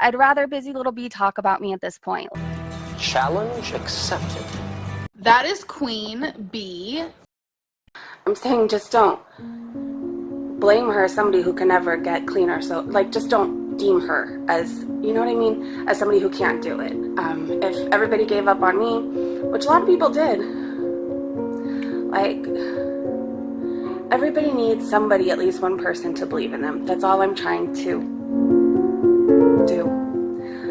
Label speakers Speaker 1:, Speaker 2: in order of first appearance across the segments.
Speaker 1: I'd rather busy little bee talk about me at this point.
Speaker 2: Challenge accepted.
Speaker 3: That is Queen Bee.
Speaker 1: I'm saying just don't blame her as somebody who can never get cleaner. So, like, just don't deem her as, you know what I mean, as somebody who can't do it. If everybody gave up on me, which a lot of people did, like, everybody needs somebody, at least one person, to believe in them. That's all I'm trying to do.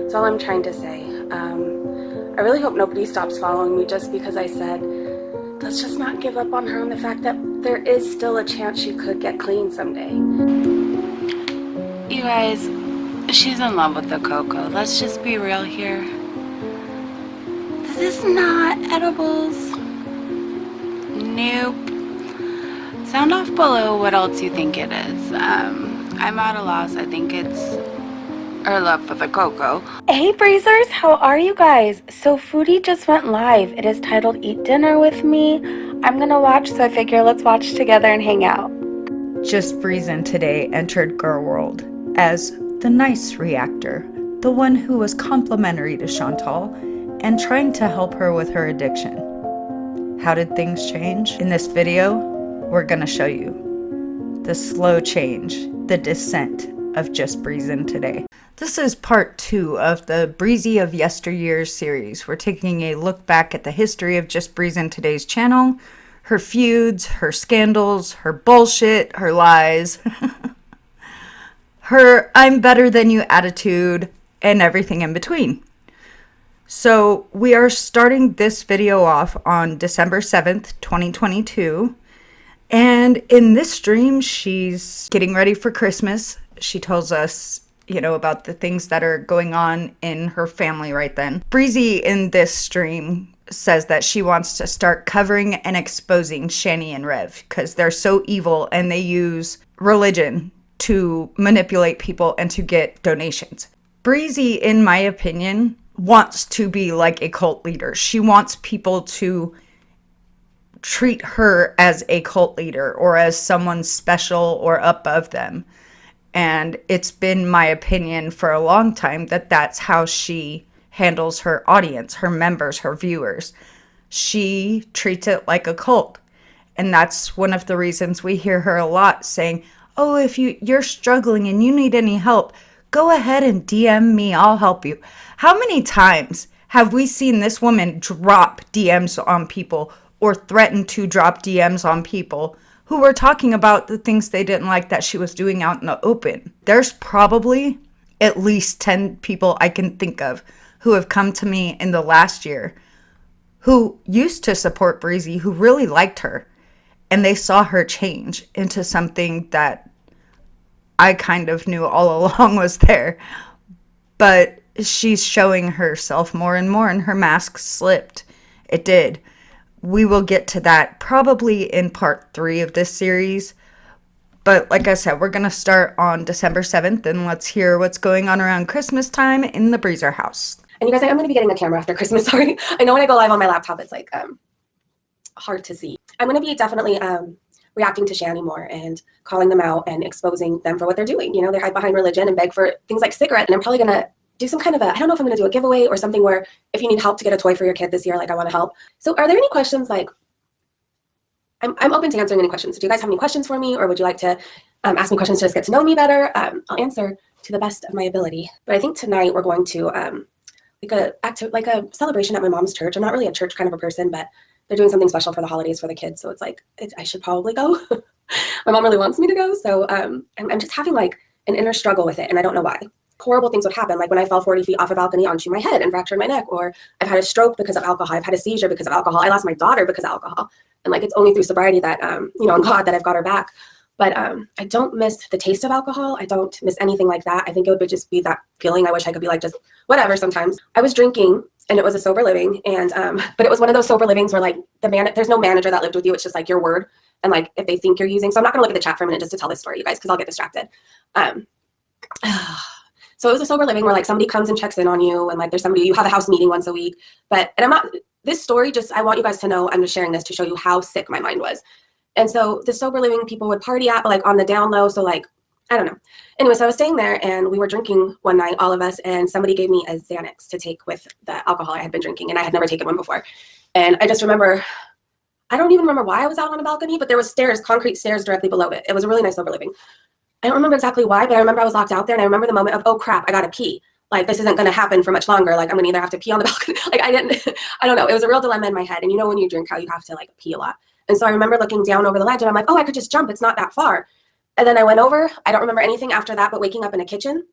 Speaker 1: That's all I'm trying to say. I really hope nobody stops following me just because I said, let's just not give up on her on the fact that there is still a chance she could get clean someday.
Speaker 4: You guys, she's in love with the cocoa. Let's just be real here. This is not edibles. Nope. Sound off below what else you think it is. I'm at a loss. I think it's her love for the cocoa.
Speaker 1: Hey Breezers, how are you guys? So Foodie just went live. It is titled Eat Dinner With Me. I'm gonna watch, so I figure let's watch together and hang out.
Speaker 5: Just BREEZIN Today entered Girl World as the nice reactor, the one who was complimentary to Chantal and trying to help her with her addiction. How did things change? In this video, we're gonna show you the slow change, the descent of Just BREEZIN Today. This is part 2 of the Breezy of Yesteryear series. We're taking a look back at the history of Just BREEZIN Today's channel, her feuds, her scandals, her bullshit, her lies, her I'm better than you attitude, and everything in between. So we are starting this video off on December 7th, 2022. And in this stream, she's getting ready for Christmas. She tells us, you know, about the things that are going on in her family right then. Breezy in this stream says that she wants to start covering and exposing Shani and Rev because they're so evil and they use religion to manipulate people and to get donations. Breezy, in my opinion, wants to be like a cult leader. She wants people to treat her as a cult leader or as someone special or above them. And it's been my opinion for a long time that that's how she handles her audience, her members, her viewers. She treats it like a cult. And that's one of the reasons we hear her a lot saying, oh, if you're struggling and you need any help, go ahead and DM me, I'll help you. How many times have we seen this woman drop DMs on people or threaten to drop DMs on people who were talking about the things they didn't like that she was doing out in the open? There's probably at least 10 people I can think of who have come to me in the last year who used to support Breezy, who really liked her, and they saw her change into something that I kind of knew all along was there. But she's showing herself more and more, and her mask slipped. It did. We will get to that probably in part 3 of this series. But like I said, we're going to start on December 7th, and let's hear what's going on around Christmas time in the Breezer house.
Speaker 6: And you guys, I'm going to be getting a camera after Christmas, sorry. I know when I go live on my laptop, it's like hard to see. I'm going to be definitely reacting to Shani more and calling them out and exposing them for what they're doing. You know, they hide behind religion and beg for things like cigarette. And I'm probably going to do some kind of I don't know if I'm going to do a giveaway or something where if you need help to get a toy for your kid this year, like I want to help. So are there any questions? Like, I'm open to answering any questions. Do you guys have any questions for me, or would you like to ask me questions to just get to know me better? I'll answer to the best of my ability. But I think tonight we're going to like a celebration at my mom's church. I'm not really a church kind of a person, but they're doing something special for the holidays for the kids. So it's like, I should probably go. My mom really wants me to go. So I'm just having like an inner struggle with it. And I don't know why. Horrible things would happen. Like when I fell 40 feet off a balcony onto my head and fractured my neck, or I've had a stroke because of alcohol. I've had a seizure because of alcohol. I lost my daughter because of alcohol. And like, it's only through sobriety that, and God, that I've got her back. But I don't miss the taste of alcohol. I don't miss anything like that. I think it would just be that feeling. I wish I could be like, just whatever. Sometimes I was drinking and it was a sober living. And, but it was one of those sober livings where like there's no manager that lived with you. It's just like your word. And like, if they think you're using, so I'm not going to look at the chat for a minute just to tell this story, you guys, cause I'll get distracted. So it was a sober living where like somebody comes and checks in on you, and like there's somebody, you have a house meeting once a week. And I'm not, this story, just, I want you guys to know, I'm just sharing this to show you how sick my mind was. And so the sober living people would party at, but like on the down low. So like I don't know. Anyway, so I was staying there and we were drinking one night, all of us, and somebody gave me a Xanax to take with the alcohol I had been drinking, and I had never taken one before. And I just remember, I don't even remember why I was out on a balcony, but there was stairs, concrete stairs directly below it. It was a really nice overliving. I don't remember exactly why, but I remember I was locked out there, and I remember the moment of, oh crap, I gotta pee. Like, this isn't gonna happen for much longer. Like, I'm gonna either have to pee on the balcony. Like, I don't know. It was a real dilemma in my head. And you know when you drink how you have to like pee a lot. And so I remember looking down over the ledge and I'm like, oh, I could just jump. It's not that far. And then I went over. I don't remember anything after that, but waking up in a kitchen.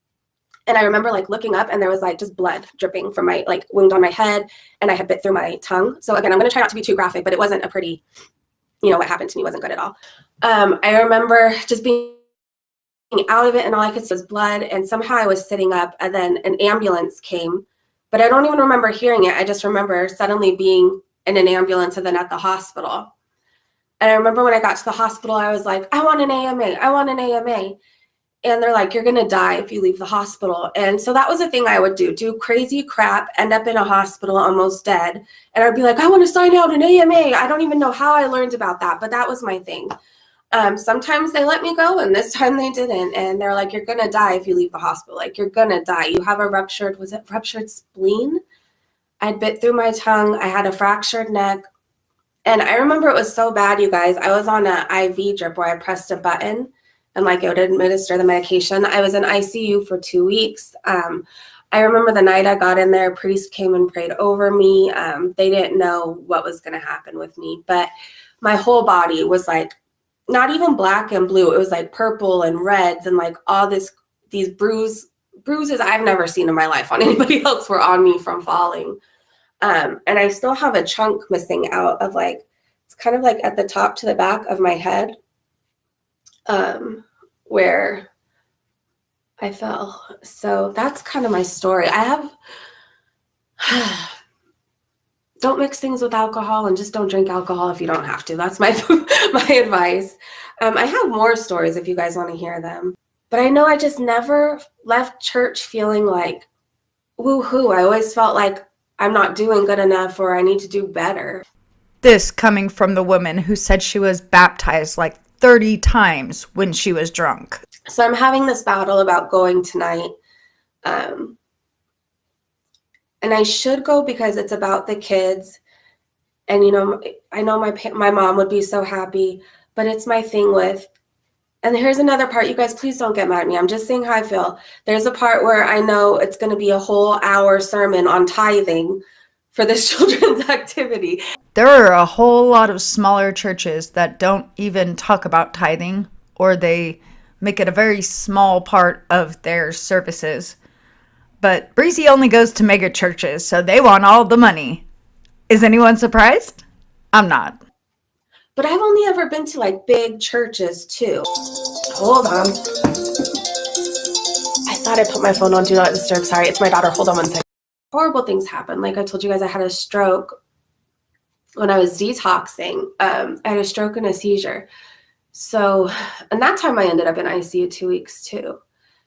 Speaker 6: And I remember like looking up and there was like just blood dripping from my like wound on my head. And I had bit through my tongue. So again, I'm going to try not to be too graphic, but it wasn't a pretty, what happened to me wasn't good at all. I remember just being out of it and all I could see was blood. And somehow I was sitting up and then an ambulance came, but I don't even remember hearing it. I just remember suddenly being in an ambulance and then at the hospital. And I remember when I got to the hospital, I was like, I want an AMA. I want an AMA. And they're like, you're going to die if you leave the hospital. And so that was a thing I would do crazy crap, end up in a hospital almost dead. And I'd be like, I want to sign out an AMA. I don't even know how I learned about that, but that was my thing. Sometimes they let me go and this time they didn't. And they're like, you're going to die if you leave the hospital. Like, you're going to die. You have a ruptured spleen? I'd bit through my tongue. I had a fractured neck. And I remember it was so bad, you guys. I was on an IV drip where I pressed a button and like it would administer the medication. I was in ICU for 2 weeks. I remember the night I got in there, a priest came and prayed over me. They didn't know what was going to happen with me, but my whole body was like not even black and blue. It was like purple and reds and like all these bruises I've never seen in my life on anybody else were on me from falling. And I still have a chunk missing out of like, it's kind of like at the top to the back of my head, where I fell. So that's kind of my story. Don't mix things with alcohol and just don't drink alcohol if you don't have to. That's my advice. I have more stories if you guys want to hear them. But I know I just never left church feeling like, woo-hoo. I always felt like I'm not doing good enough or I need to do better.
Speaker 5: This coming from the woman who said she was baptized like 30 times when she was drunk.
Speaker 6: So I'm having this battle about going tonight. And I should go because it's about the kids. And, I know my mom would be so happy, but it's my thing with, and here's another part, you guys, please don't get mad at me. I'm just saying how I feel. There's a part where I know it's going to be a whole hour sermon on tithing for this children's activity.
Speaker 5: There are a whole lot of smaller churches that don't even talk about tithing, or they make it a very small part of their services. But Breezy only goes to mega churches, so they want all the money. Is anyone surprised? I'm not.
Speaker 6: But I've only ever been to like big churches too. Hold on. I thought I put my phone on Do Not Disturb. Sorry, it's my daughter. Hold on one second. Horrible things happen. Like I told you guys, I had a stroke when I was detoxing. I had a stroke and a seizure. So, and that time I ended up in ICU 2 weeks too.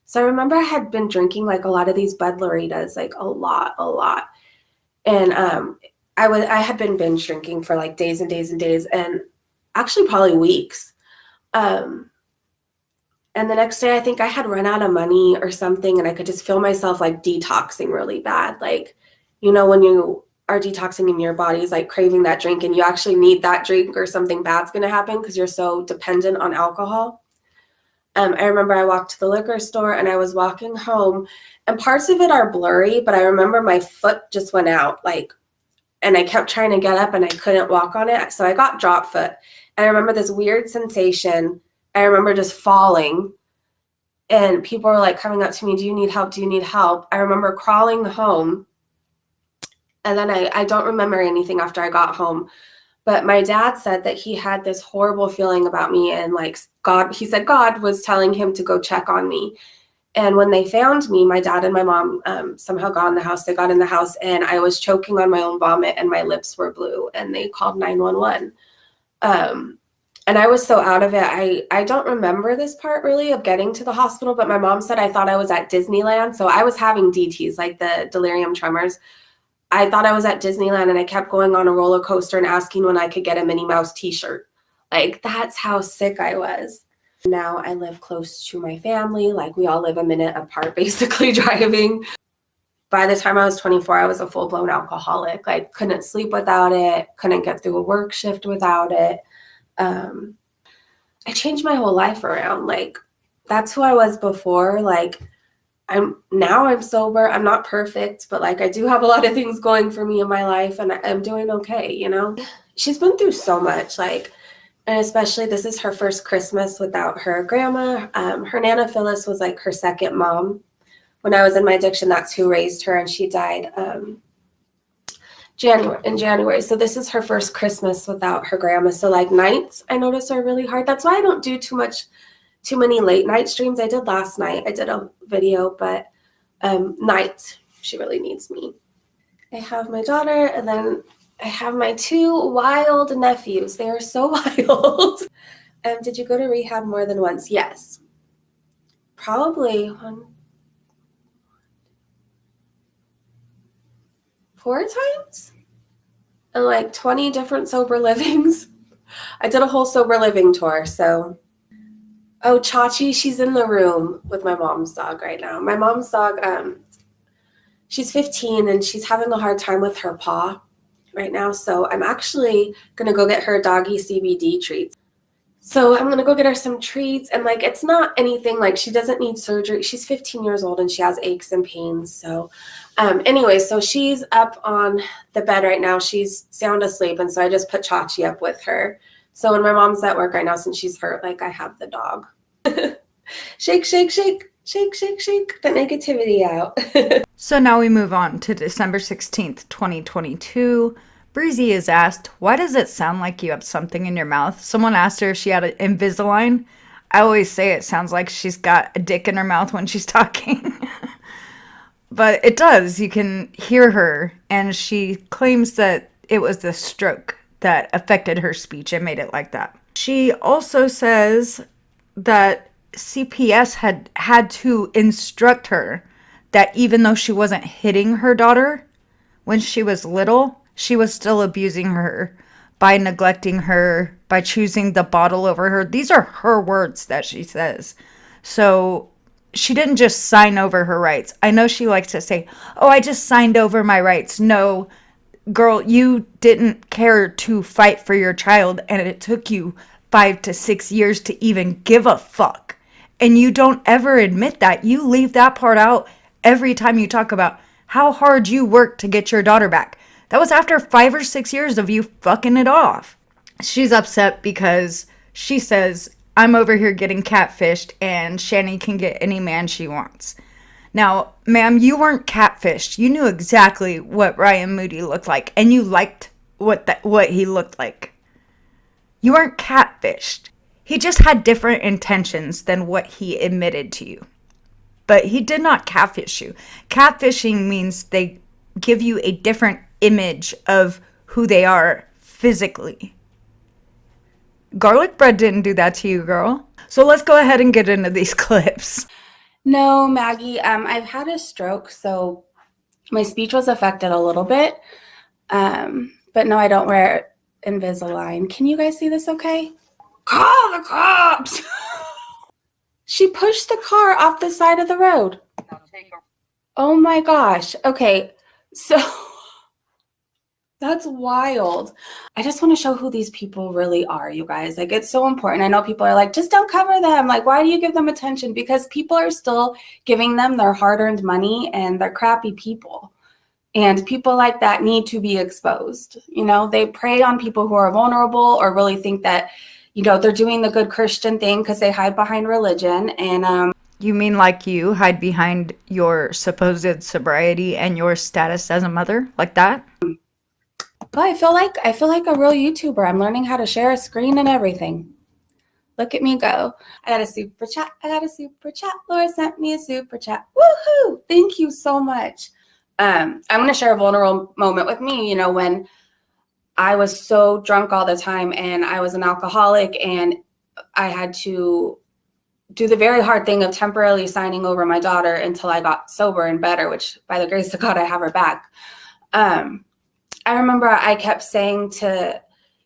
Speaker 6: So I remember I had been drinking like a lot of these Bud Loritas, like a lot. And I had been binge drinking for like days and days and days, and actually probably weeks. And the next day I think I had run out of money or something, and I could just feel myself like detoxing really bad. Like, when you are detoxing and your body's like craving that drink and you actually need that drink or something bad's going to happen because you're so dependent on alcohol. I remember I walked to the liquor store and I was walking home, and parts of it are blurry, but I remember my foot just went out, and I kept trying to get up and I couldn't walk on it. So I got drop foot. And I remember this weird sensation. I remember just falling, and people were like coming up to me, do you need help? Do you need help? I remember crawling home. And then I don't remember anything after I got home. But my dad said that he had this horrible feeling about me, and like he said God was telling him to go check on me. And when they found me, my dad and my mom somehow got in the house. They got in the house and I was choking on my own vomit and my lips were blue, and they called 911. And I was so out of it. I don't remember this part really of getting to the hospital, but my mom said I thought I was at Disneyland. So I was having DTs, like the delirium tremors. I thought I was at Disneyland, and I kept going on a roller coaster and asking when I could get a Minnie Mouse t-shirt. Like, that's how sick I was. Now I live close to my family. Like, we all live a minute apart, basically, driving. By the time I was 24, I was a full-blown alcoholic. Like, couldn't sleep without it, couldn't get through a work shift without it. I changed my whole life around. Like, that's who I was before. Like, I'm sober. I'm not perfect, but like, I do have a lot of things going for me in my life, and I'm doing okay, you know? She's been through so much, like, and especially this is her first Christmas without her grandma. Her Nana Phyllis was like her second mom. When I was in my addiction, that's who raised her, and she died in January. So this is her first Christmas without her grandma. So like, nights I notice are really hard. That's why I don't do too many late night streams. I did last night. I did a video, but nights she really needs me. I have my daughter, and then I have my 2 wild nephews. They are so wild. Did you go to rehab more than once? Yes. Probably 4 times? And like 20 different sober livings. I did a whole sober living tour, so. Oh, Chachi, she's in the room with my mom's dog right now. My mom's dog, she's 15 and she's having a hard time with her paw right now. So I'm actually going to go get her doggy CBD treats. So I'm going to go get her some treats. And like, it's not anything, like, she doesn't need surgery. She's 15 years old and she has aches and pains. So anyway, so she's up on the bed right now. She's sound asleep. And so I just put Chachi up with her. So when my mom's at work right now, since she's hurt, like, I have the dog. Shake, shake, shake, shake, shake, shake the negativity out.
Speaker 5: So now we move on to December 16th, 2022. Breezy is asked, why does it sound like you have something in your mouth? Someone asked her if she had an Invisalign. I always say it sounds like she's got a dick in her mouth when she's talking. But it does. You can hear her. And she claims that it was the stroke that affected her speech and made it like that. She also says that CPS had to instruct her that even though she wasn't hitting her daughter when she was little, she was still abusing her by neglecting her, by choosing the bottle over her. These are her words that she says. So she didn't just sign over her rights. I know she likes to say, oh, I just signed over my rights. No, girl, you didn't care to fight for your child, and it took you 5 to 6 years to even give a fuck. And you don't ever admit that. You leave that part out every time you talk about how hard you worked to get your daughter back. That was after 5 or 6 years of you fucking it off. She's upset because she says, I'm over here getting catfished and Shani can get any man she wants. Now, ma'am, you weren't catfished. You knew exactly what Ryan Moody looked like, and you liked what he looked like. You weren't catfished. He just had different intentions than what he admitted to you. But he did not catfish you. Catfishing means they give you a different image of who they are physically. Garlic bread didn't do that to you, girl. So let's go ahead and get into these clips.
Speaker 1: No, Maggie, I've had a stroke, so my speech was affected a little bit. But no, I don't wear Invisalign. Can you guys see this okay? Call the cops! She pushed the car off the side of the road. Oh my gosh. Okay, so that's wild. I just want to show who these people really are, you guys. Like, it's so important. I know people are like, just don't cover them. Like, why do you give them attention? Because people are still giving them their hard-earned money, and they're crappy people. And people like that need to be exposed. You know, they prey on people who are vulnerable or really think that, you know, they're doing the good Christian thing because they hide behind religion. And
Speaker 5: you mean like you hide behind your supposed sobriety and your status as a mother, like that?
Speaker 1: but I feel like a real YouTuber. I'm learning how to share a screen and everything. Look at me go. I got a super chat. Laura sent me a super chat. Woohoo! Thank you so much. I'm going to share a vulnerable moment with me, you know, when I was so drunk all the time and I was an alcoholic, and I had to do the very hard thing of temporarily signing over my daughter until I got sober and better, which by the grace of God, I have her back. I remember I kept saying to,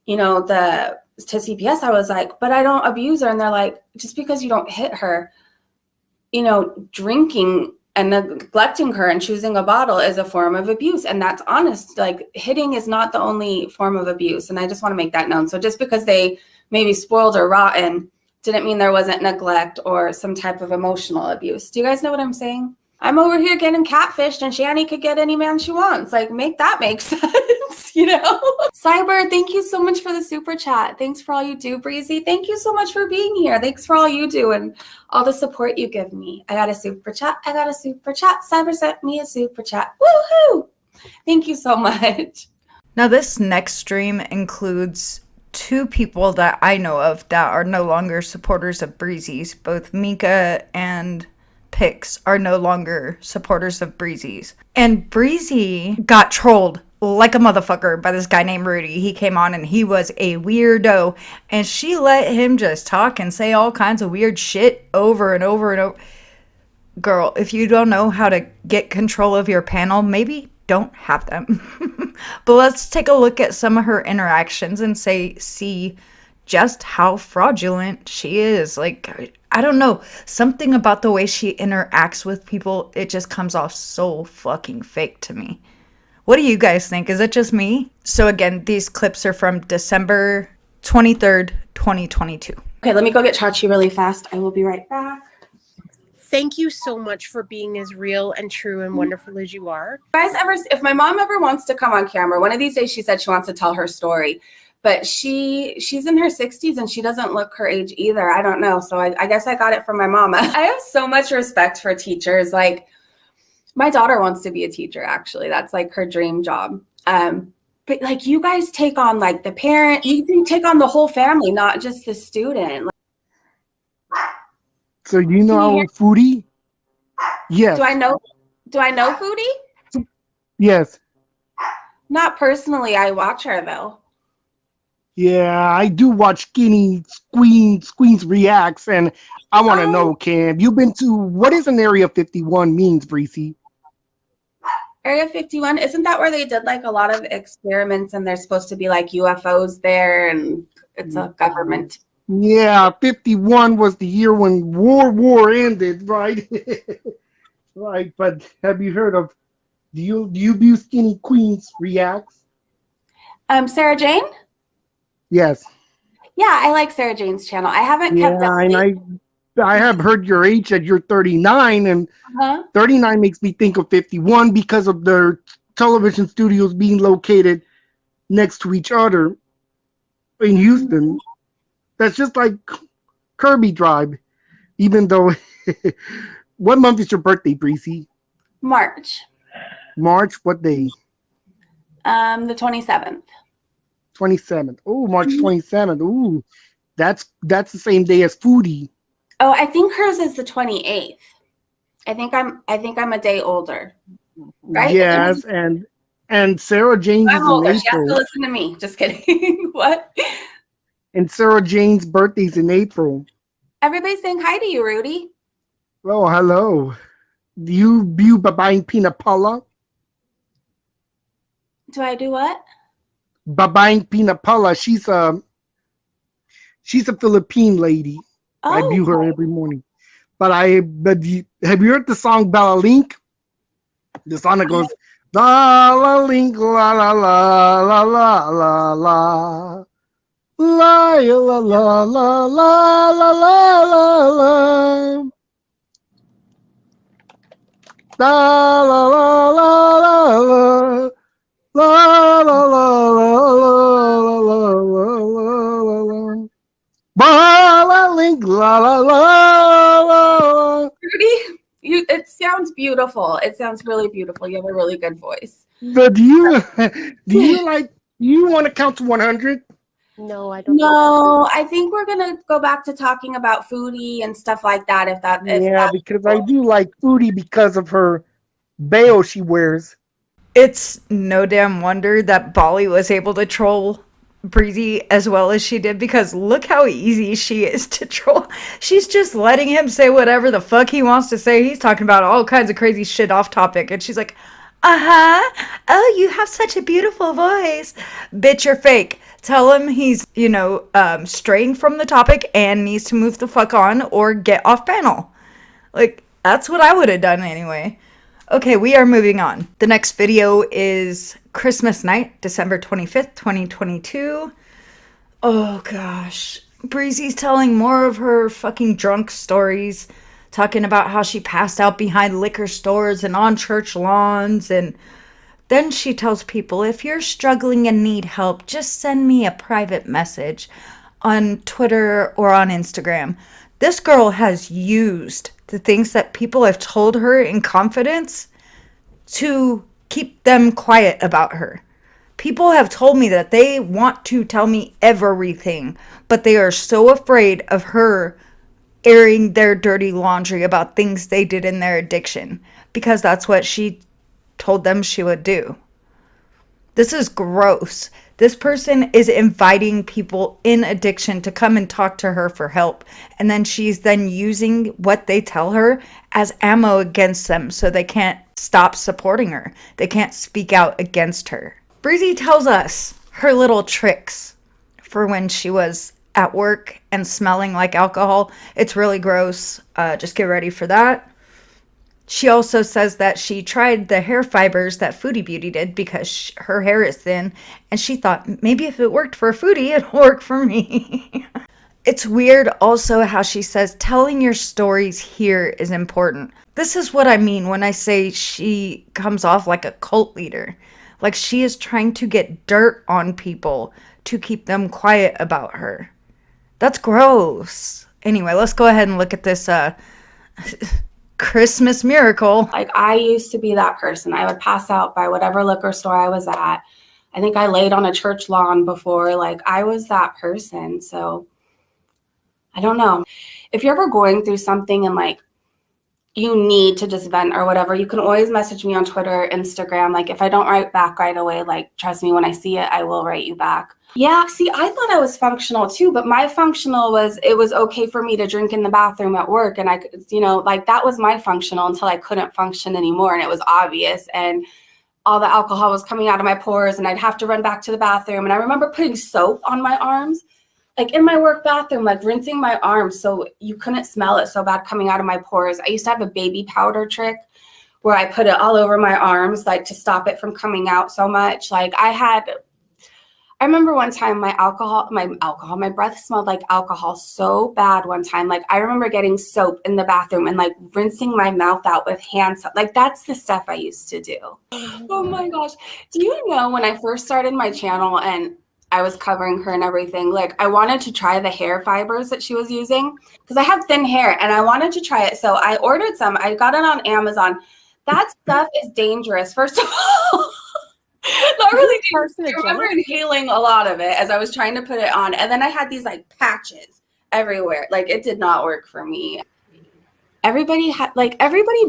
Speaker 1: you know, the to CPS, I was like, but I don't abuse her. And they're like, just because you don't hit her, you know, drinking and neglecting her and choosing a bottle is a form of abuse. And that's honest. Like, hitting is not the only form of abuse. And I just want to make that known. So just because they maybe spoiled or rotten didn't mean there wasn't neglect or some type of emotional abuse. Do you guys know what I'm saying? I'm over here getting catfished and Shani could get any man she wants. Like, make that make sense, you know? Cyber, thank you so much for the super chat. Thanks for all you do, Breezy. Thank you so much for being here. Thanks for all you do and all the support you give me. I got a super chat. Cyber sent me a super chat. Woohoo! Thank you so much.
Speaker 5: Now, this next stream includes 2 people that I know of that are no longer supporters of Breezy's. Both Mika and Pix are no longer supporters of Breezy's. And Breezy got trolled like a motherfucker by this guy named Rudy. He came on and he was a weirdo. And she let him just talk and say all kinds of weird shit over and over and over. Girl, if you don't know how to get control of your panel, maybe don't have them. But let's take a look at some of her interactions and see just how fraudulent she is. Like, I don't know, something about the way she interacts with people, it just comes off so fucking fake to me. What do you guys think? Is it just me? So again, these clips are from December 23rd, 2022.
Speaker 1: Okay, let me go get Chachi really fast. I will be right back.
Speaker 7: Thank you so much for being as real and true and wonderful as you are.
Speaker 1: Guys, if my mom ever wants to come on camera, one of these days she said she wants to tell her story, but she's in her 60s and she doesn't look her age either. I don't know. So I guess I got it from my mama. I have so much respect for teachers. Like, my daughter wants to be a teacher, actually. That's like her dream job. But like, you guys take on like the parent, you can take on the whole family, not just the student.
Speaker 8: So you know our Foodie? Yes.
Speaker 1: Do I know Foodie?
Speaker 8: Yes.
Speaker 1: Not personally. I watch her though.
Speaker 8: Yeah, I do watch Skinny Squeens Reacts, and I want to know, Cam, you've been to, what is an Area 51 means, Breezy?
Speaker 1: Area 51, isn't that where they did like a lot of experiments and there's supposed to be like UFOs there and it's a government?
Speaker 8: Yeah, 51 was the year when war ended, right? Right, but have you heard of, do you view Skinny Queens Reacts?
Speaker 1: Sarah Jane?
Speaker 8: Yes.
Speaker 1: Yeah, I like Sarah Jane's channel. I haven't kept up.
Speaker 8: And I have heard your age that you're 39, and 39 makes me think of 51 because of their television studios being located next to each other in Houston. That's just like Kirby Drive, even though. What month is your birthday, Breezy?
Speaker 1: March.
Speaker 8: March, what day?
Speaker 1: The 27th.
Speaker 8: 27th. Oh, March 27th. Ooh, that's the same day as Foodie.
Speaker 1: Oh, I think hers is the 28th. I think I'm a day older. Right?
Speaker 8: Yes, and Sarah Jane's is in
Speaker 1: older.
Speaker 8: April.
Speaker 1: She has to listen to me. Just kidding. What?
Speaker 8: And Sarah Jane's birthday's in April.
Speaker 1: Everybody's saying hi to you, Rudy.
Speaker 8: Oh, hello. Do you view Babaeng Pinapala?
Speaker 1: Do I do what?
Speaker 8: Babaeng Pinapala. She's a Philippine lady.
Speaker 1: Oh.
Speaker 8: I view her every morning. But have you heard the song Bella Link? The song that goes la la link la la la la la la la la la la la la la la la. La la la la la la la la la la la la. Bala link la la la.
Speaker 1: Rudy, it sounds beautiful. It sounds really beautiful. You have a really good voice.
Speaker 8: But do you want to count to 100?
Speaker 7: No, I don't.
Speaker 1: No, I think we're gonna go back to talking about Foodie and stuff like that.
Speaker 8: Because I do like Foodie because of her veil she wears.
Speaker 5: It's no damn wonder that Bali was able to troll Breezy as well as she did, because look how easy she is to troll. She's just letting him say whatever the fuck he wants to say. He's talking about all kinds of crazy shit off topic, and she's like, Uh-huh. Oh, you have such a beautiful voice. Bitch, you're fake. Tell him he's, straying from the topic and needs to move the fuck on or get off panel. Like, that's what I would have done anyway. Okay, we are moving on. The next video is Christmas night, December 25th, 2022. Oh gosh. Breezy's telling more of her fucking drunk stories, talking about how she passed out behind liquor stores and on church lawns. And then she tells people, if you're struggling and need help, just send me a private message on Twitter or on Instagram. This girl has used the things that people have told her in confidence to keep them quiet about her. People have told me that they want to tell me everything, but they are so afraid of her airing their dirty laundry about things they did in their addiction, because that's what she told them she would do. This is gross. This person is inviting people in addiction to come and talk to her for help, and then she's then using what they tell her as ammo against them, so they can't stop supporting her. They can't speak out against her. Breezy tells us her little tricks for when she was at work and smelling like alcohol. It's really gross. Just get ready for that. She also says that she tried the hair fibers that Foodie Beauty did because her hair is thin, and she thought maybe if it worked for a foodie, it'll work for me. It's weird also how she says telling your stories here is important. This is what I mean when I say she comes off like a cult leader. Like she is trying to get dirt on people to keep them quiet about her. That's gross. Anyway, let's go ahead and look at this Christmas miracle.
Speaker 1: Like, I used to be that person. I would pass out by whatever liquor store I was at. I think I laid on a church lawn before. Like, I was that person. So I don't know. If you're ever going through something and like you need to just vent or whatever, you can always message me on Twitter, Instagram. Like, if I don't write back right away, like, trust me, when I see it, I will write you back. Yeah, see, I thought I was functional too, but my functional was, it was okay for me to drink in the bathroom at work. And I could, like, that was my functional until I couldn't function anymore. And it was obvious. And all the alcohol was coming out of my pores and I'd have to run back to the bathroom. And I remember putting soap on my arms, like in my work bathroom, like rinsing my arms so you couldn't smell it so bad coming out of my pores. I used to have a baby powder trick where I put it all over my arms, like to stop it from coming out so much. Like I remember one time my breath smelled like alcohol so bad one time. Like I remember getting soap in the bathroom and like rinsing my mouth out with hand soap. Like that's the stuff I used to do. Oh my gosh. Do you know when I first started my channel and I was covering her and everything, like I wanted to try the hair fibers that she was using because I have thin hair and I wanted to try it. So I ordered some. I got it on Amazon. That stuff is dangerous, first of all. Not really dangerous. I remember inhaling a lot of it as I was trying to put it on. And then I had these like patches everywhere. Like it did not work for me. Everybody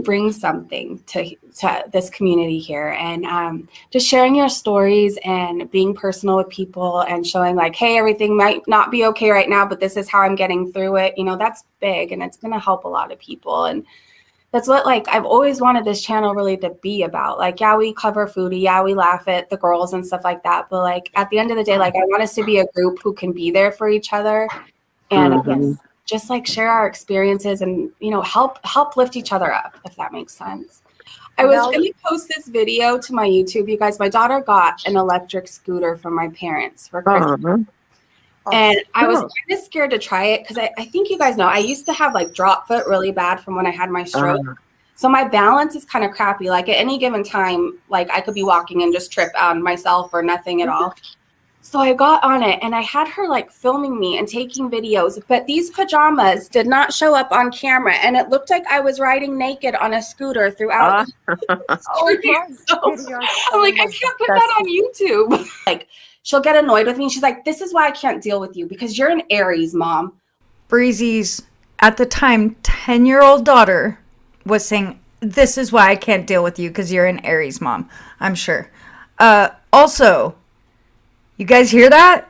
Speaker 1: brings something to this community here, and just sharing your stories and being personal with people and showing like, hey, everything might not be okay right now, but this is how I'm getting through it. That's big and it's going to help a lot of people. And that's what like I've always wanted this channel really to be about. Like, yeah, we cover foodie, yeah, we laugh at the girls and stuff like that, but like at the end of the day, like I want us to be a group who can be there for each other and just like share our experiences and help lift each other up, if that makes sense. I was going to post this video to my YouTube, you guys. My daughter got an electric scooter from my parents for Christmas. And I was kind of scared to try it because I think you guys know I used to have like drop foot really bad from when I had my stroke. So my balance is kind of crappy. Like at any given time, like I could be walking and just trip on myself or nothing at all. So I got on it and I had her like filming me and taking videos, but these pajamas did not show up on camera. And it looked like I was riding naked on a scooter throughout. I'm like, I can't put that on YouTube. Like, she'll get annoyed with me. She's like, this is why I can't deal with you because you're an Aries, Mom.
Speaker 5: Breezy's, at the time, 10-year-old daughter was saying, this is why I can't deal with you because you're an Aries, Mom. I'm sure. Also, you guys hear that?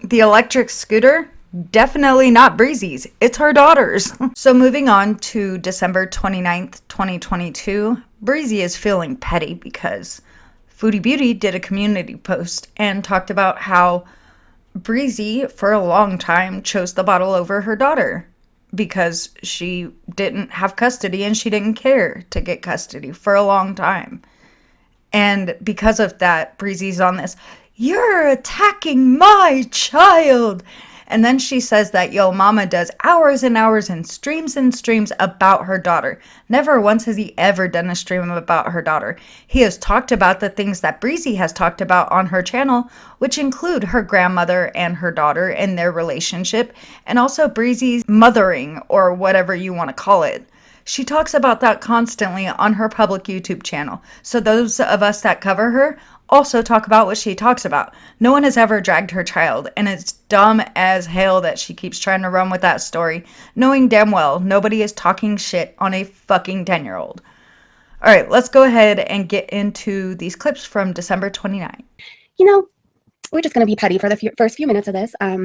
Speaker 5: The electric scooter? definitely not Breezy's. It's her daughter's. So moving on to December 29th, 2022, Breezy is feeling petty because Foodie Beauty did a community post and talked about how Breezy, for a long time, chose the bottle over her daughter because she didn't have custody and she didn't care to get custody for a long time. And because of that, Breezy's on this, "You're attacking my child." And then she says that Yo Mama does hours and hours and streams about her daughter. Never once has he ever done a stream about her daughter. He has talked about the things that Breezy has talked about on her channel, which include her grandmother and her daughter and their relationship, and also Breezy's mothering, or whatever you want to call it. She talks about that constantly on her public YouTube channel. So those of us that cover her also talk about what she talks about. No one has ever dragged her child, and it's dumb as hell that she keeps trying to run with that story, knowing damn well nobody is talking shit on a fucking 10-year-old. All right, let's go ahead and get into these clips from December 29th.
Speaker 6: You know, we're just going to be petty for the first few minutes of this. I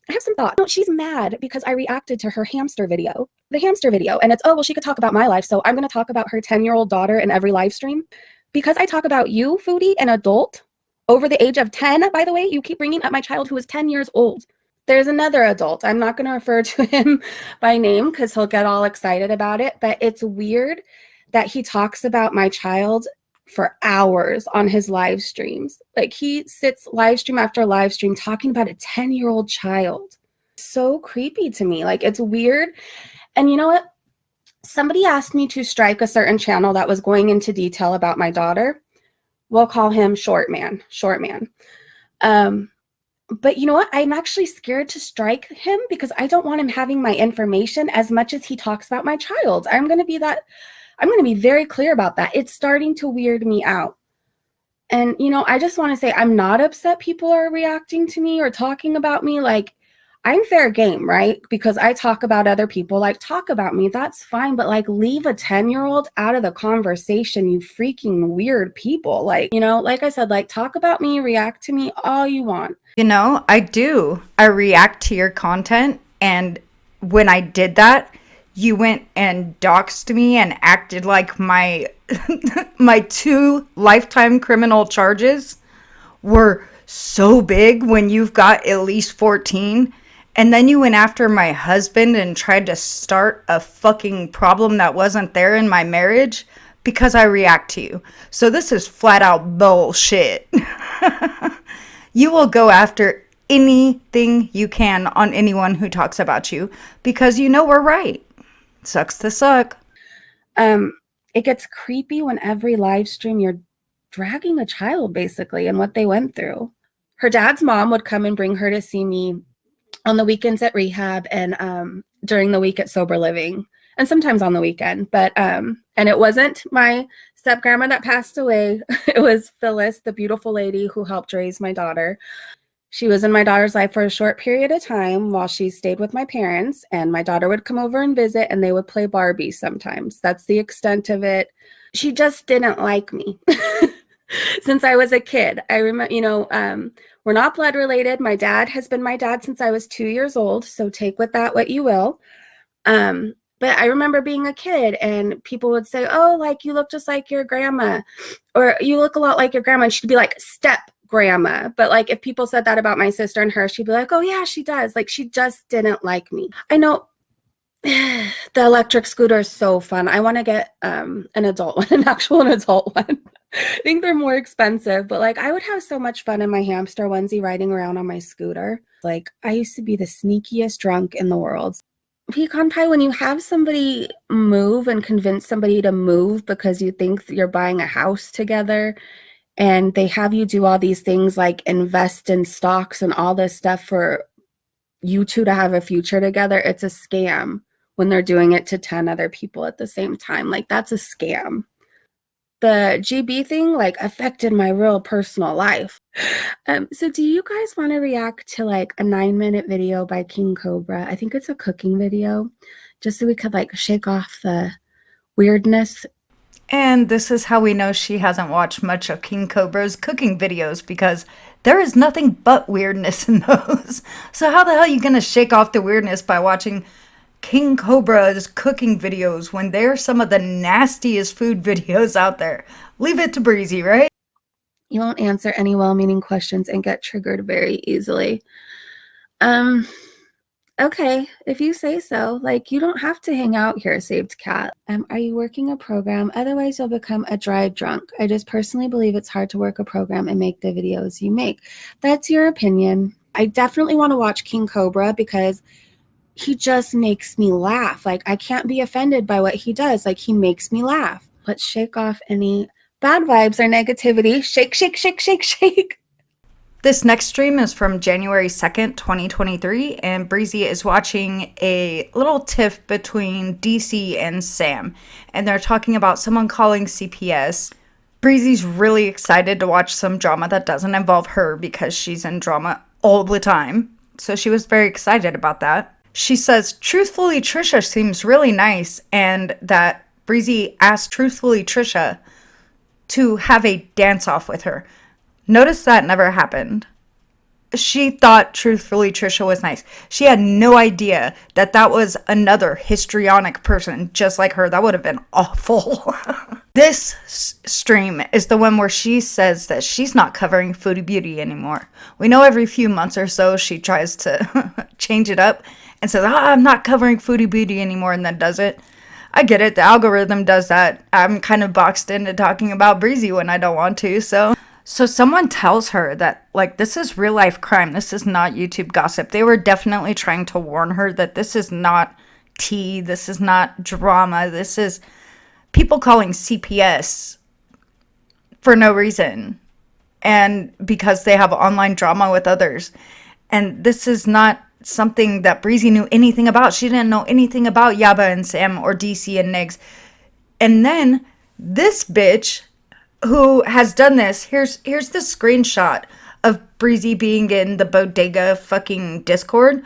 Speaker 6: have some thoughts. No, she's mad because I reacted to her hamster video, the hamster video. And it's, oh, well, she could talk about my life. So I'm going to talk about her 10-year-old daughter in every live stream. Because I talk about you, Foodie, an adult, over the age of 10, by the way, you keep bringing up my child who is 10 years old. There's another adult. I'm not going to refer to him by name because he'll get all excited about it. But it's weird that he talks about my child for hours on his live streams. Like, he sits live stream after live stream talking about a 10-year-old child. So creepy to me. Like, it's weird. And you know what? Somebody asked me to strike a certain channel that was going into detail about my daughter. We'll call him Short Man. But you know what? I'm actually scared to strike him because I don't want him having my information as much as he talks about my child. I'm going to be very clear about that. It's starting to weird me out. And, you know, I just want to say I'm not upset people are reacting to me or talking about me. Like, I'm fair game, right? Because I talk about other people, like, talk about me, that's fine. But like, leave a 10-year-old out of the conversation, you freaking weird people. Like, you know, like I said, like, talk about me, react to me all you want.
Speaker 5: You know, I do. I react to your content. And when I did that, you went and doxed me and acted like my my 2 lifetime criminal charges were so big when you've got at least 14. And then you went after my husband and tried to start a fucking problem that wasn't there in my marriage because I react to you. So this is flat out bullshit. You will go after anything you can on anyone who talks about you because you know we're right. Sucks to suck.
Speaker 6: It gets creepy when every live stream you're dragging a child basically and what they went through. Her dad's mom would come and bring her to see me on the weekends at rehab and during the week at sober living and sometimes on the weekend. But and it wasn't my step grandma that passed away. It was Phyllis, the beautiful lady who helped raise my daughter. She was in my daughter's life for a short period of time while she stayed with my parents, and my daughter would come over and visit and they would play Barbie sometimes. That's the extent of it. She just didn't like me. Since I was a kid. I remember, you know, we're not blood related. My dad has been my dad since I was 2 years old. So take with that what you will. But I remember being a kid and people would say, oh, like, you look just like your grandma, or you look a lot like your grandma. And she'd be like, step grandma. But like, if people said that about my sister and her, she'd be like, oh yeah, she does. Like, she just didn't like me. I know. The electric scooter is so fun. I want to get an adult one, an adult one. I think they're more expensive, but like, I would have so much fun in my hamster onesie riding around on my scooter. Like, I used to be the sneakiest drunk in the world. Pecan pie, when you have somebody move and convince somebody to move because you think you're buying a house together and they have you do all these things like invest in stocks and all this stuff for you two to have a future together, it's a scam when they're doing it to 10 other people at the same time. Like, that's a scam. The GB thing like affected my real personal life. So do you guys want to react to like a 9-minute video by King Cobra? I think it's a cooking video, just so we could like shake off the weirdness.
Speaker 5: And this is how we know she hasn't watched much of King Cobra's cooking videos, because there is nothing but weirdness in those. So how the hell are you gonna shake off the weirdness by watching King Cobra's cooking videos when they're some of the nastiest food videos out there? Leave it to Breezy, right?
Speaker 4: You won't answer any well-meaning questions and get triggered very easily. Okay, if you say so. Like, you don't have to hang out here, saved cat. Are you working a program? Otherwise, you'll become a drive drunk. I just personally believe it's hard to work a program and make the videos you make. That's your opinion. I definitely want to watch King Cobra because he just makes me laugh. Like, I can't be offended by what he does. Like, he makes me laugh. Let's shake off any bad vibes or negativity. Shake, shake, shake, shake, shake.
Speaker 5: This next stream is from January 2nd, 2023, and Breezy is watching a little tiff between DC and Sam, and they're talking about someone calling CPS. Breezy's really excited to watch some drama that doesn't involve her because she's in drama all the time, so she was very excited about that. She says, truthfully, Trisha seems really nice, and that Breezy asked truthfully Trisha to have a dance-off with her. Notice that never happened. She thought truthfully Trisha was nice. She had no idea that that was another histrionic person just like her. That would have been awful. This stream is the one where she says that she's not covering Foodie Beauty anymore. We know every few months or so she tries to change it up and says, I'm not covering Foodie Beauty anymore, and then does it. I get it. The algorithm does that. I'm kind of boxed into talking about Breezy when I don't want to, so someone tells her that, like, this is real life crime. This is not YouTube gossip. They were definitely trying to warn her that this is not tea. This is not drama. This is people calling CPS for no reason. And because they have online drama with others. And this is not something that Breezy knew anything about. She didn't know anything about Yaba and Sam or DC and Nigs. And then this bitch who has done this, here's the screenshot of Breezy being in the bodega fucking Discord.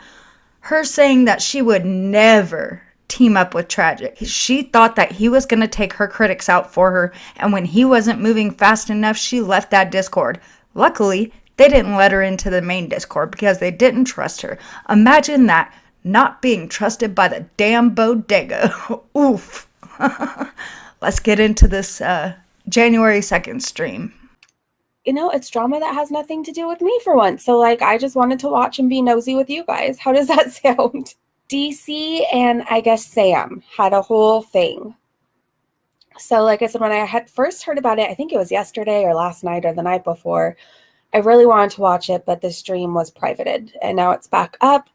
Speaker 5: Her saying that she would never team up with Tragic. She thought that he was going to take her critics out for her, and when he wasn't moving fast enough, she left that Discord. Luckily, they didn't let her into the main Discord because they didn't trust her. Imagine that, not being trusted by the damn bodega. Oof. Let's get into this January 2nd stream.
Speaker 6: You know, it's drama that has nothing to do with me for once. So, like, I just wanted to watch and be nosy with you guys. How does that sound? DC and I guess Sam had a whole thing. So, like I said, when I had first heard about it, I think it was yesterday or last night or the night before, I really wanted to watch it, but the stream was privated and now it's back up.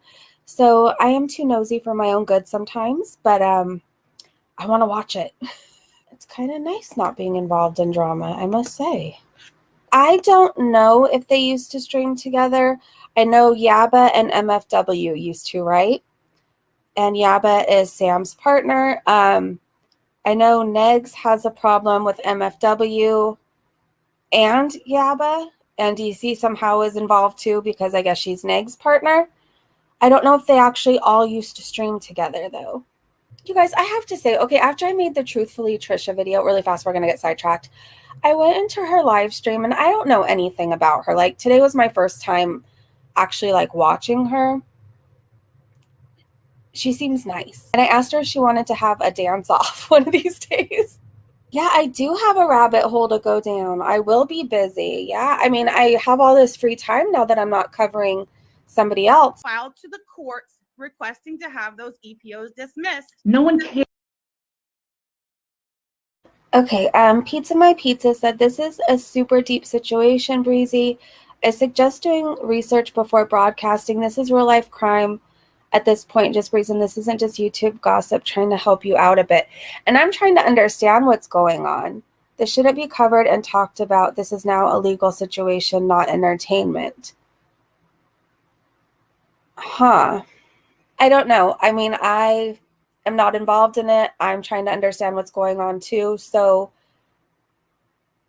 Speaker 6: So I am too nosy for my own good sometimes, but I want to watch it. It's kind of nice not being involved in drama, I must say. I don't know if they used to stream together. I know Yaba and MFW used to, right? And Yaba is Sam's partner. I know Negs has a problem with MFW and Yaba, and DC somehow is involved too because I guess she's Negs' partner. I don't know if they actually all used to stream together though. You guys, I have to say, okay, after I made the Truthfully Trisha video, really fast, we're going to get sidetracked. I went into her live stream and I don't know anything about her. Like, today was my first time actually, like, watching her. She seems nice. And I asked her if she wanted to have a dance off one of these days. Yeah, I do have a rabbit hole to go down. I will be busy. Yeah, I mean, I have all this free time now that I'm not covering somebody else.
Speaker 9: Filed to the courts requesting to have those EPOs dismissed.
Speaker 10: No one cares.
Speaker 6: Okay, Pizza My Pizza said, this is a super deep situation, Breezy. I suggest doing research before broadcasting. This is real life crime at this point. Just Breezy, this isn't just YouTube gossip, trying to help you out a bit. And I'm trying to understand what's going on. This shouldn't be covered and talked about. This is now a legal situation, not entertainment. Huh. I don't know. I mean, I am not involved in it. I'm trying to understand what's going on too. So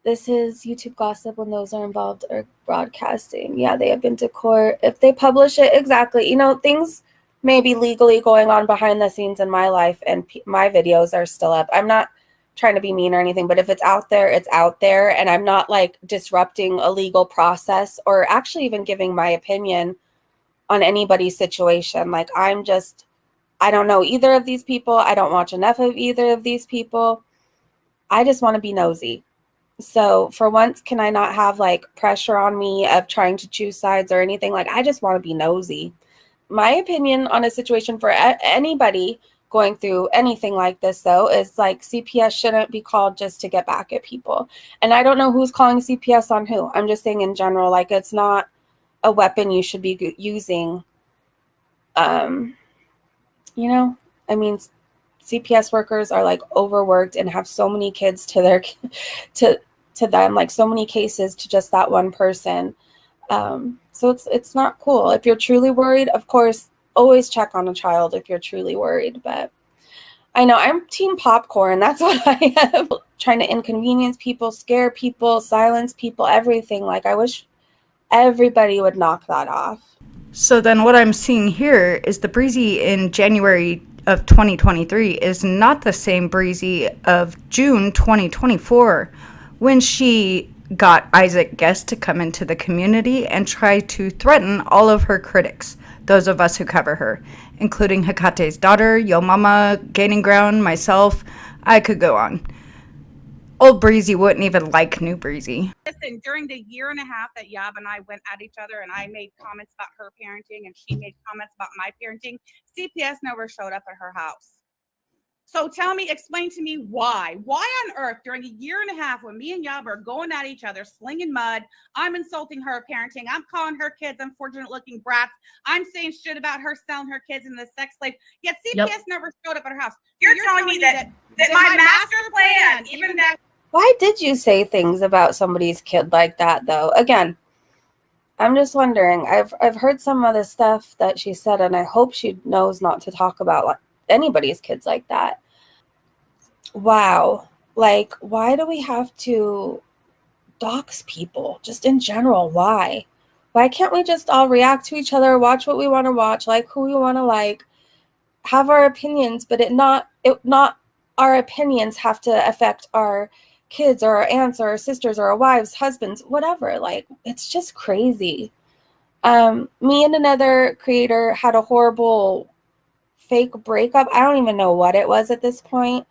Speaker 6: this is YouTube gossip when those are involved are broadcasting. Yeah, they have been to court. If they publish it, exactly. You know, things may be legally going on behind the scenes in my life and my videos are still up. I'm not trying to be mean or anything, but if it's out there, it's out there. And I'm not like disrupting a legal process or actually even giving my opinion on anybody's situation. Like, I don't know either of these people. I don't watch enough of either of these people. I just want to be nosy. So for once, can I not have like pressure on me of trying to choose sides or anything? Like, I just want to be nosy. My opinion on a situation for anybody going through anything like this, though, is like CPS shouldn't be called just to get back at people. And I don't know who's calling CPS on who. I'm just saying in general, like, it's not a weapon you should be using. You know, I mean, CPS workers are like overworked and have so many kids to their to them, like so many cases to just that one person. So it's not cool. If you're truly worried, of course, always check on a child if you're truly worried. But I know I'm team popcorn. That's what I am. Trying to inconvenience people, scare people, silence people, everything. Like, I wish everybody would knock that off.
Speaker 5: So then what I'm seeing here is the Breezy in January of 2023 is not the same Breezy of June 2024, when she got Isaac Guest to come into the community and try to threaten all of her critics, those of us who cover her, including Hekate's daughter, Yo Mama, Gaining Ground, myself. I could go on. Old Breezy wouldn't even like new Breezy.
Speaker 9: Listen, during the year and a half that Yab and I went at each other and I made comments about her parenting and she made comments about my parenting, CPS never showed up at her house. So explain to me why. Why on earth during a year and a half when me and Yab are going at each other, slinging mud, I'm insulting her parenting, I'm calling her kids unfortunate looking brats, I'm saying shit about her selling her kids into the sex slave, yet CPS never showed up at her house. You're telling me that my master plan, even that.
Speaker 6: Why did you say things about somebody's kid like that, though? Again, I'm just wondering. I've heard some of the stuff that she said, and I hope she knows not to talk about like anybody's kids like that. Wow. Like, why do we have to dox people? Just in general, why? Why can't we just all react to each other, watch what we want to watch, like who we want to like, have our opinions, but not our opinions have to affect our kids or our aunts or our sisters or our wives, husbands, whatever. Like, it's just crazy. Me and another creator had a horrible fake breakup. I don't even know what it was at this point,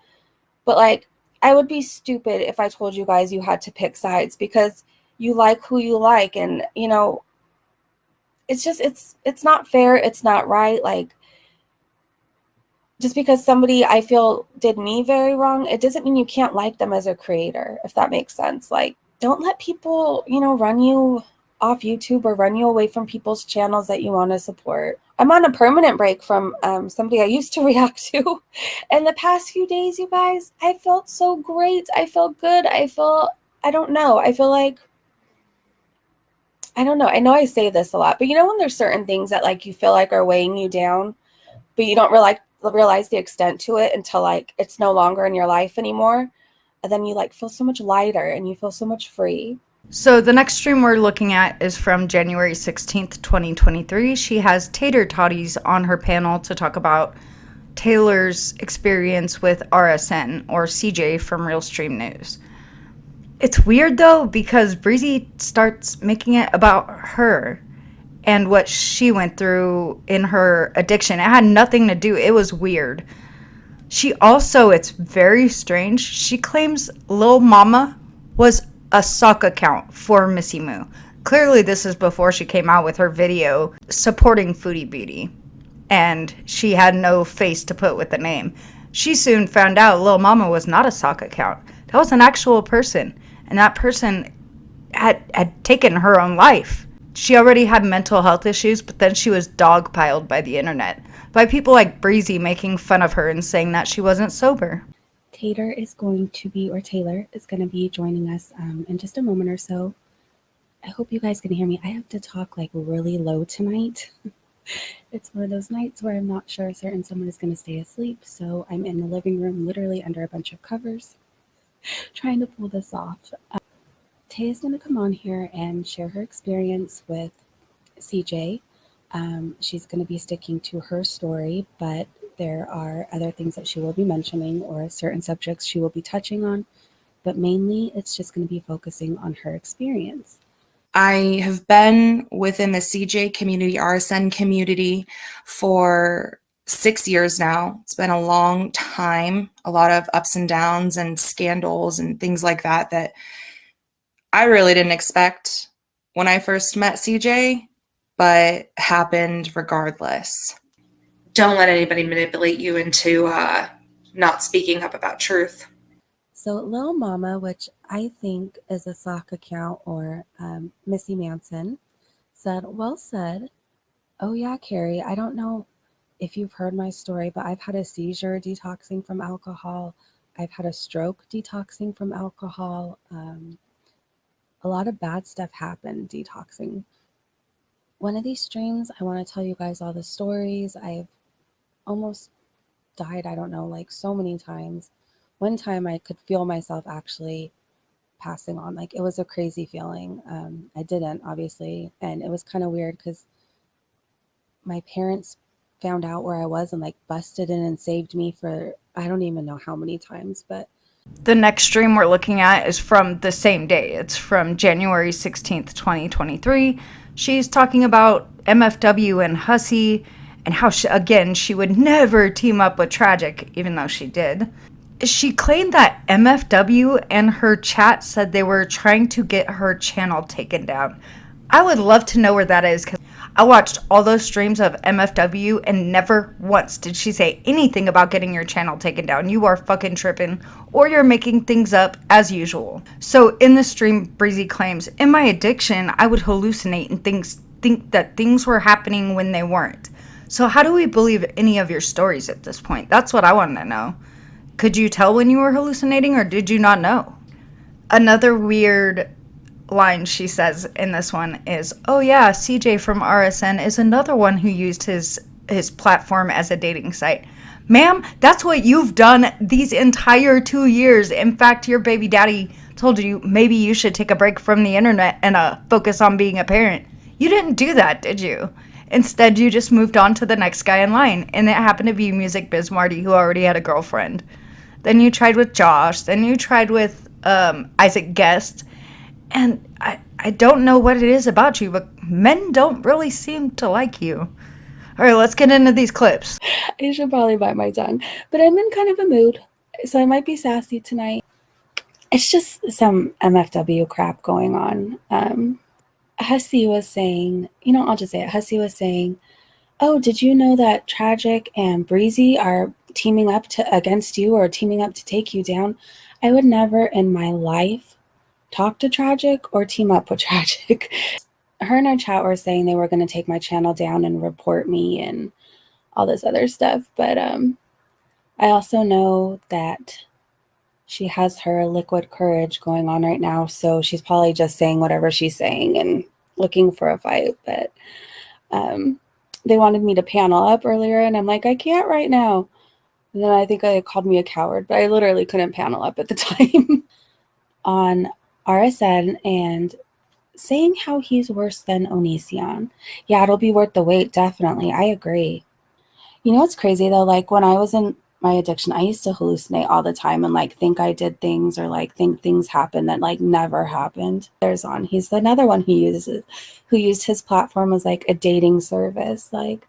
Speaker 6: but like, I would be stupid if I told you guys you had to pick sides because you like who you like. And you know, it's just, it's not fair. It's not right. Like, just because somebody I feel did me very wrong, it doesn't mean you can't like them as a creator, if that makes sense. Like, don't let people, you know, run you off YouTube or run you away from people's channels that you want to support. I'm on a permanent break from somebody I used to react to. And the past few days, you guys, I felt so great. I felt good. I don't know. I feel like, I don't know. I know I say this a lot, but you know when there's certain things that like you feel like are weighing you down, but you don't realize the extent to it until like it's no longer in your life anymore, and then you like feel so much lighter and you feel so much free.
Speaker 5: So the next stream we're looking at is from January 16th, 2023. She has Tater Toddies on her panel to talk about Taylor's experience with RSN, or CJ from Real Stream News. It's weird though, because Breezy starts making it about her and what she went through in her addiction. It had nothing to do, it was weird. She also, it's very strange, she claims Lil Mama was a sock account for Missy Moo. Clearly this is before she came out with her video supporting Foodie Beauty, and she had no face to put with the name. She soon found out Lil Mama was not a sock account. That was an actual person, and that person had taken her own life. She already had mental health issues, but then she was dogpiled by the internet, by people like Breezy making fun of her and saying that she wasn't sober.
Speaker 4: Taylor is going to be joining us in just a moment or so. I hope you guys can hear me. I have to talk like really low tonight. It's one of those nights where I'm not sure certain someone is going to stay asleep, so I'm in the living room literally under a bunch of covers trying to pull this off. Tay is going to come on here and share her experience with CJ. She's going to be sticking to her story, but There are other things that she will be mentioning or certain subjects she will be touching on, but mainly it's just going to be focusing on her experience.
Speaker 10: I have been within the CJ community, RSN community, for 6 years now. It's been a long time, a lot of ups and downs and scandals and things like that that I really didn't expect when I first met CJ, but happened regardless. Don't let anybody manipulate you into not speaking up about truth.
Speaker 4: So Lil Mama, which I think is a sock account, or Missy Manson, said, well said. Oh yeah, Carrie, I don't know if you've heard my story, but I've had a seizure detoxing from alcohol. I've had a stroke detoxing from alcohol. A lot of bad stuff happened detoxing. One of these streams, I want to tell you guys all the stories. I've almost died, I don't know, like so many times. One time I could feel myself actually passing on. Like it was a crazy feeling. I didn't, obviously. And it was kind of weird because my parents found out where I was and like busted in and saved me for, I don't even know how many times, but
Speaker 5: The next stream we're looking at is from the same day. It's from January 16th, 2023. She's talking about MFW and Hussey and how, she would never team up with Tragic, even though she did. She claimed that MFW and her chat said they were trying to get her channel taken down. I would love to know where that is, because I watched all those streams of MFW and never once did she say anything about getting your channel taken down. You are fucking tripping, or you're making things up as usual. So in the stream, Breezy claims, in my addiction, I would hallucinate and think that things were happening when they weren't. So how do we believe any of your stories at this point? That's what I want to know. Could you tell when you were hallucinating, or did you not know? Another weird line she says in this one is, oh yeah, CJ from RSN is another one who used his platform as a dating site. Ma'am, that's what you've done these entire 2 years. In fact, your baby daddy told you maybe you should take a break from the internet and focus on being a parent. You didn't do that, did you? Instead, you just moved on to the next guy in line, and it happened to be Music Biz Marty, who already had a girlfriend. Then you tried with Josh, then you tried with Isaac Guest. And I don't know what it is about you, but men don't really seem to like you. All right, let's get into these clips.
Speaker 4: I should probably bite my tongue, but I'm in kind of a mood, so I might be sassy tonight. It's just some MFW crap going on. Hussey was saying, I'll just say it. Hussey was saying, oh, did you know that Tragic and Breezy are teaming up against you, or teaming up to take you down? I would never in my life talk to Tragic or team up with Tragic. Her and her chat were saying they were going to take my channel down and report me and all this other stuff. But I also know that she has her liquid courage going on right now. So she's probably just saying whatever she's saying and looking for a fight. But they wanted me to panel up earlier, and I'm like, I can't right now. And then I think they called me a coward, but I literally couldn't panel up at the time. On RSN and saying how he's worse than Onision. Yeah, it'll be worth the wait, definitely. I agree. You know what's crazy though? Like when I was in my addiction, I used to hallucinate all the time and like think I did things, or like think things happened that like never happened. He's another one who used his platform as like a dating service. Like,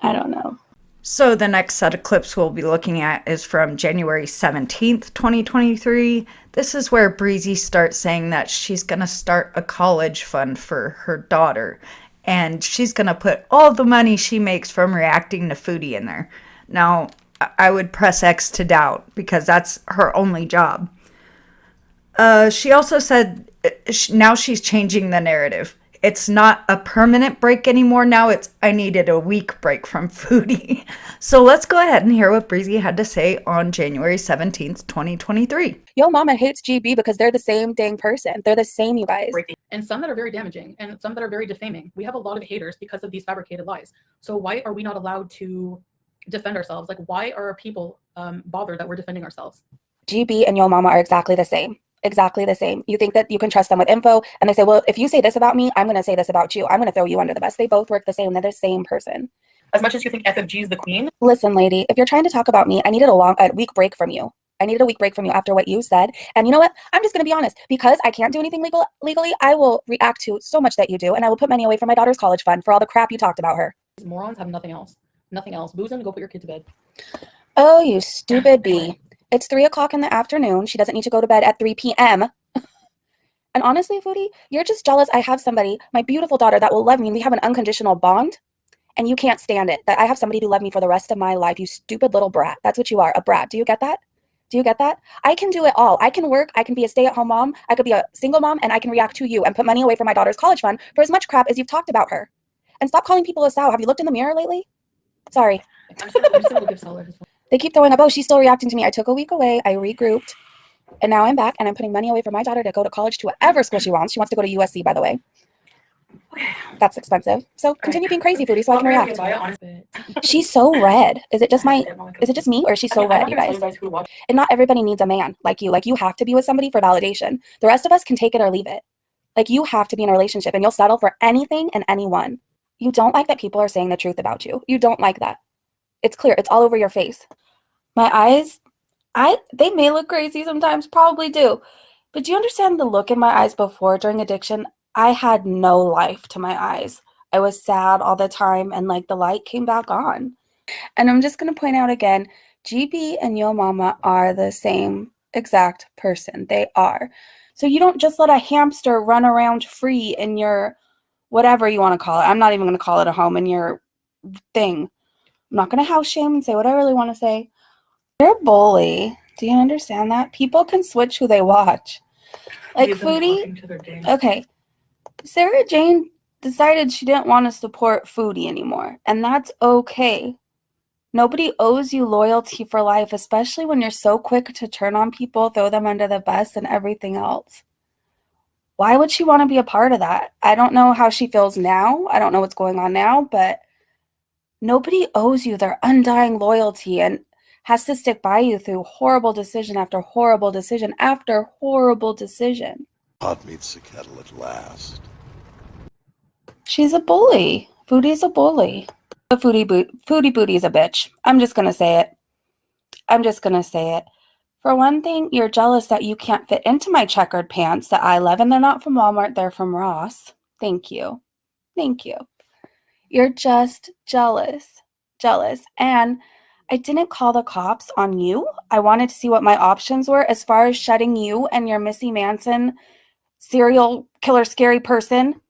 Speaker 4: I don't know.
Speaker 5: So the next set of clips we'll be looking at is from January 17th, 2023. This is where Breezy starts saying that she's going to start a college fund for her daughter, and she's going to put all the money she makes from reacting to Foodie in there. Now, I would press X to doubt, because that's her only job. She also said now she's changing the narrative. It's not a permanent break anymore. Now it's, I needed a week break from Foodie. So let's go ahead and hear what Breezy had to say on January 17th, 2023.
Speaker 6: Yo mama hates GB because they're the same dang person. They're the same, you guys.
Speaker 11: And some that are very damaging, and some that are very defaming. We have a lot of haters because of these fabricated lies. So why are we not allowed to defend ourselves? Like, why are people bothered that we're defending ourselves?
Speaker 6: GB and Yo mama are exactly the same. Exactly the same. You think that you can trust them with info, and they say, well, if you say this about me, I'm going to say this about you. I'm going to throw you under the bus. They both work the same. They're the same person.
Speaker 11: As much as you think FFG is the queen.
Speaker 6: Listen, lady, if you're trying to talk about me, I needed a week break from you. I needed a week break from you after what you said. And you know what? I'm just going to be honest. Because I can't do anything legally, I will react to so much that you do. And I will put money away from my daughter's college fund for all the crap you talked about her.
Speaker 11: These morons have nothing else. Nothing else. Boozing, go put your kid to bed.
Speaker 6: Oh, you stupid bee. It's 3 o'clock in the afternoon. She doesn't need to go to bed at 3 p.m. And honestly, Foodie, you're just jealous I have somebody, my beautiful daughter, that will love me and we have an unconditional bond. And you can't stand it, that I have somebody to love me for the rest of my life, you stupid little brat. That's what you are, a brat. Do you get that? Do you get that? I can do it all. I can work, I can be a stay-at-home mom, I could be a single mom, and I can react to you and put money away from my daughter's college fund for as much crap as you've talked about her. And stop calling people a sow. Have you looked in the mirror lately? Sorry. They keep throwing up, oh, she's still reacting to me. I took a week away, I regrouped, and now I'm back, and I'm putting money away for my daughter to go to college to whatever school she wants. She wants to go to USC, by the way. That's expensive. So continue being crazy, Foodie, so I can react. She's so red. Is it just me, or is she so red, you guys? And not everybody needs a man like you. Like, you have to be with somebody for validation. The rest of us can take it or leave it. Like, you have to be in a relationship, and you'll settle for anything and anyone. You don't like that people are saying the truth about you. You don't like that. It's clear. It's all over your face. My eyes, they may look crazy sometimes, probably do. But do you understand the look in my eyes before, during addiction? I had no life to my eyes. I was sad all the time, and like the light came back on. And I'm just going to point out again, GB and Yo Mama are the same exact person. They are. So you don't just let a hamster run around free in your whatever you want to call it. I'm not even going to call it a home, in your thing. I'm not going to house shame and say what I really want to say. You're a bully. Do you understand that? People can switch who they watch. Like Foodie. Okay. Sarah Jane decided she didn't want to support Foodie anymore, and that's okay. Nobody owes you loyalty for life, especially when you're so quick to turn on people, throw them under the bus, and everything else. Why would she want to be a part of that? I don't know how she feels now. I don't know what's going on now, but nobody owes you their undying loyalty and has to stick by you through horrible decision after horrible decision after horrible decision.
Speaker 12: Pot meets the kettle at last.
Speaker 6: She's a bully. Foodie's a bully. The Foodie Booty is a bitch. I'm just gonna say it. I'm just gonna say it. For one thing, you're jealous that you can't fit into my checkered pants that I love, and they're not from Walmart, they're from Ross. Thank you. Thank you. You're just jealous. Jealous. And I didn't call the cops on you. I wanted to see what my options were as far as shutting you and your Missy Manson serial killer scary person.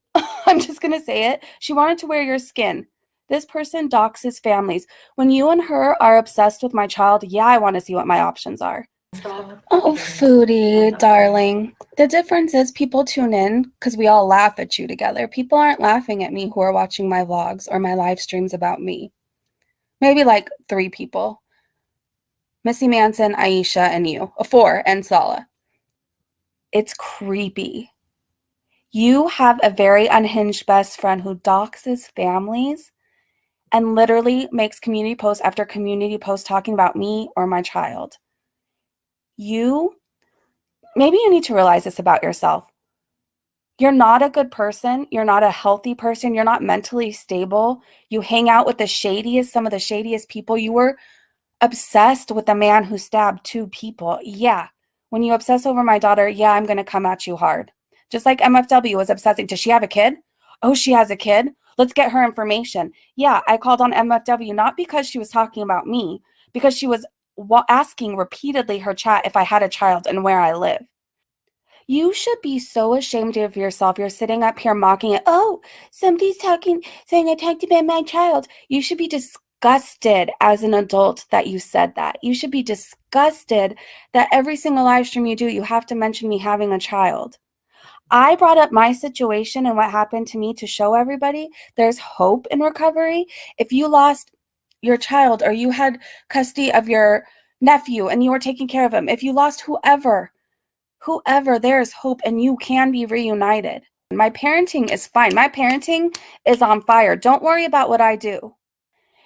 Speaker 6: I'm just going to say it. She wanted to wear your skin. This person doxes families. When you and her are obsessed with my child, yeah, I want to see what my options are. Oh, Foodie, darling. The difference is people tune in because we all laugh at you together. People aren't laughing at me who are watching my vlogs or my live streams about me. Maybe like 3 people. Missy Manson, Aisha, and you. 4, and Sala. It's creepy. You have a very unhinged best friend who doxes families and literally makes community post after community post talking about me or my child. Maybe you need to realize this about yourself. You're not a good person. You're not a healthy person. You're not mentally stable. You hang out with some of the shadiest people. You were obsessed with the man who stabbed 2 people. Yeah. When you obsess over my daughter, yeah, I'm going to come at you hard. Just like MFW was obsessing. Does she have a kid? Oh, she has a kid. Let's get her information. Yeah, I called on MFW not because she was talking about me, because she was asking repeatedly her chat if I had a child and where I live. You should be so ashamed of yourself. You're sitting up here mocking it. Oh, somebody's saying I talked about my child. You should be disgusted as an adult that you said that. You should be disgusted that every single live stream you do, you have to mention me having a child. I brought up my situation and what happened to me to show everybody there's hope in recovery. If you lost your child or you had custody of your nephew and you were taking care of him, if you lost whoever, there's hope and you can be reunited. My parenting is fine. My parenting is on fire. Don't worry about what I do.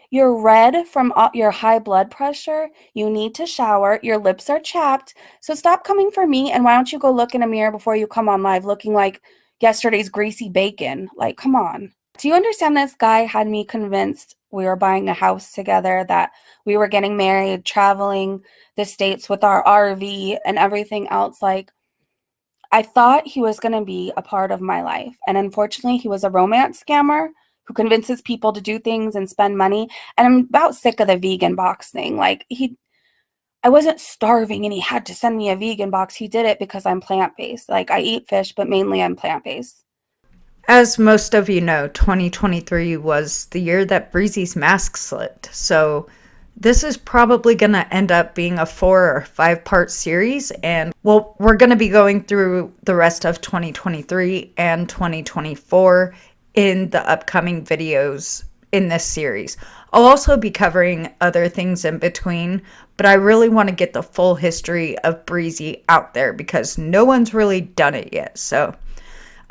Speaker 6: You're red from your high blood pressure. You need to shower. Your lips are chapped. So stop coming for me, and why don't you go look in a mirror before you come on live looking like yesterday's greasy bacon? Like, come on. Do you understand this guy had me convinced
Speaker 4: we were buying a house together, that we were getting married, traveling the states with our RV and everything else. Like, I thought he was going to be a part of my life. And unfortunately, he was a romance scammer who convinces people to do things and spend money. And I'm about sick of the vegan box thing. Like, I wasn't starving and he had to send me a vegan box. He did it because I'm plant-based. Like, I eat fish, but mainly I'm plant-based.
Speaker 5: As most of you know, 2023 was the year that Breezy's mask slipped. So this is probably going to end up being a 4 or 5 part series. And well, we're going to be going through the rest of 2023 and 2024 in the upcoming videos in this series. I'll also be covering other things in between, but I really want to get the full history of Breezy out there because no one's really done it yet. So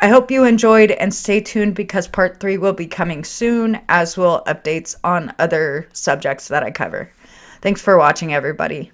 Speaker 5: I hope you enjoyed, and stay tuned because part 3 will be coming soon, as will updates on other subjects that I cover. Thanks for watching, everybody.